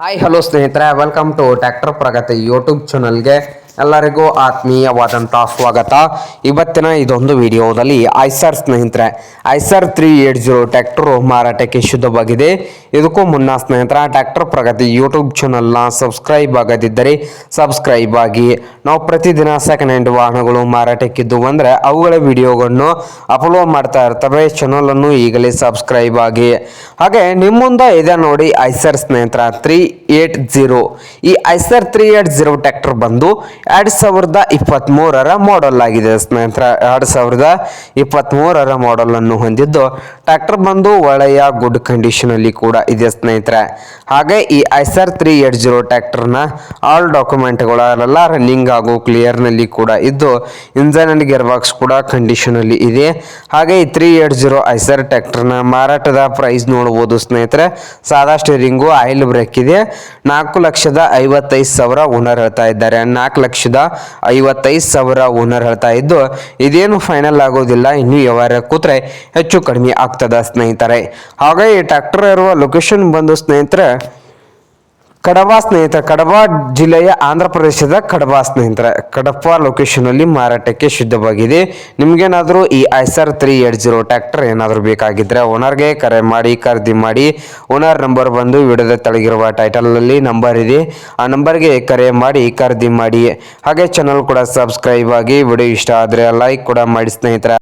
Hi hello ಸ್ನೇಹಿತರೆ, welcome to tractor Pragati YouTube ಚಾನಲ್ಗೆ ಎಲ್ಲರಿಗೂ ಆತ್ಮೀಯವಾದಂಥ ಸ್ವಾಗತ. ಇವತ್ತಿನ ಇದೊಂದು ವಿಡಿಯೋದಲ್ಲಿ ಐಸರ್ ಸ್ನೇಹಿತರೆ, ಐಸರ್ 380 ಟ್ರ್ಯಾಕ್ಟರ್ ಮಾರಾಟಕ್ಕೆ ಶುದ್ಧವಾಗಿದೆ. ಇದಕ್ಕೂ ಮುನ್ನ ಸ್ನೇಹಿತರೆ, ಟ್ರ್ಯಾಕ್ಟರ್ ಪ್ರಗತಿ ಯೂಟ್ಯೂಬ್ ಚಾನಲ್ನ ಸಬ್ಸ್ಕ್ರೈಬ್ ಆಗದಿದ್ದರೆ ಸಬ್ಸ್ಕ್ರೈಬ್ ಆಗಿ. ನಾವು ಪ್ರತಿದಿನ ಸೆಕೆಂಡ್ ಹ್ಯಾಂಡ್ ವಾಹನಗಳು ಮಾರಾಟಕ್ಕಿದ್ದು ಅಂದರೆ ಅವುಗಳ ವಿಡಿಯೋಗಳನ್ನು ಅಪ್ಲೋಡ್ ಮಾಡ್ತಾ ಇರ್ತವೆ. ಚಾನಲನ್ನು ಈಗಲೇ ಸಬ್ಸ್ಕ್ರೈಬ್ ಆಗಿ. ಹಾಗೆ ನಿಮ್ಮ ಮುಂದೆ ಇದೆ ನೋಡಿ ಐಸರ್ ಸ್ನೇಹಿತರ 380. ಈ ಐಸರ್ 380 ಟ್ರ್ಯಾಕ್ಟರ್ ಬಂದು 2023 ಮಾಡೆಲ್ ಆಗಿದೆ ಸ್ನೇಹಿತರೆ. 2023 ಮಾಡೆಲ್ ಅನ್ನು ಹೊಂದಿದ್ದು ಟ್ರ್ಯಾಕ್ಟರ್ ಬಂದು ಒಳ್ಳೆಯ ಗುಡ್ ಕಂಡೀಷನ್ ಅಲ್ಲಿ ಕೂಡ ಇದೆ ಸ್ನೇಹಿತರೆ. ಹಾಗೆ ಈ ಐಸರ್ 380 ಟ್ರ್ಯಾಕ್ಟರ್ನ ಆಲ್ ಡಾಕ್ಯುಮೆಂಟ್ಗಳೆಲ್ಲ ರನ್ನಿಂಗ್ ಹಾಗೂ ಕ್ಲಿಯರ್ ನಲ್ಲಿ ಕೂಡ ಇದ್ದು ಇಂಜನ್ ಅಂಡ್ ಗೇರ್ ಬಾಕ್ಸ್ ಕೂಡ ಕಂಡೀಷನ್ ಅಲ್ಲಿ ಇದೆ. ಹಾಗೆ ಈ 380 ಐಸರ್ ಟ್ರ್ಯಾಕ್ಟರ್ನ ಮಾರಾಟದ ಪ್ರೈಸ್ ನೋಡಬಹುದು ಸ್ನೇಹಿತರೆ. ಸಾದಾ ಸ್ಟೇರಿಂಗು, ಆಯಿಲ್ ಬ್ರೇಕ್ ಇದೆ. 4,55,000 ಓನರ್ ಹೇಳ್ತಾ ಇದ್ದಾರೆ. 4,55,000 ಓನರ್ ಹೇಳ್ತಾ ಇದ್ದು ಇದೇನು ಫೈನಲ್ ಆಗೋದಿಲ್ಲ, ಇನ್ನು ವ್ಯವಹಾರ ಕೂತ್ರೆ ಹೆಚ್ಚು ಕಡಿಮೆ ಆಗ್ತದ ಸ್ನೇಹಿತರೆ. ಹಾಗೆ ಈ ಟ್ರ್ಯಾಕ್ಟರ್ ಇರುವ ಲೊಕೇಶನ್ ಬಂದು ಸ್ನೇಹಿತರೆ ಕಡಬ ಜಿಲ್ಲೆಯ ಆಂಧ್ರ ಪ್ರದೇಶದ ಕಡಬ ಸ್ನೇಹಿತರೆ. ಕಡಪ ಲೊಕೇಶನ್ ಅಲ್ಲಿ ಮಾರಾಟಕ್ಕೆ ಶುದ್ಧವಾಗಿದೆ. ನಿಮ್ಗೇನಾದರೂ ಈ ಐಸರ್ 380 ಟ್ರ್ಯಾಕ್ಟರ್ ಏನಾದರೂ ಬೇಕಾಗಿದ್ರೆ ಓನರ್ಗೆ ಕರೆ ಮಾಡಿ ಖರೀದಿ ಮಾಡಿ. ಓನರ್ ನಂಬರ್ ಬಂದು ವಿಡಿಯೋದ ತೆಳಗಿರುವ ಟೈಟಲ್ ಅಲ್ಲಿ ನಂಬರ್ ಇದೆ, ಆ ನಂಬರ್ಗೆ ಕರೆ ಮಾಡಿ ಖರೀದಿ ಮಾಡಿ. ಹಾಗೆ ಚಾನಲ್ ಕೂಡ ಸಬ್ಸ್ಕ್ರೈಬ್ ಆಗಿ. ವಿಡಿಯೋ ಇಷ್ಟ ಆದರೆ ಲೈಕ್ ಕೂಡ ಮಾಡಿ ಸ್ನೇಹಿತರೆ.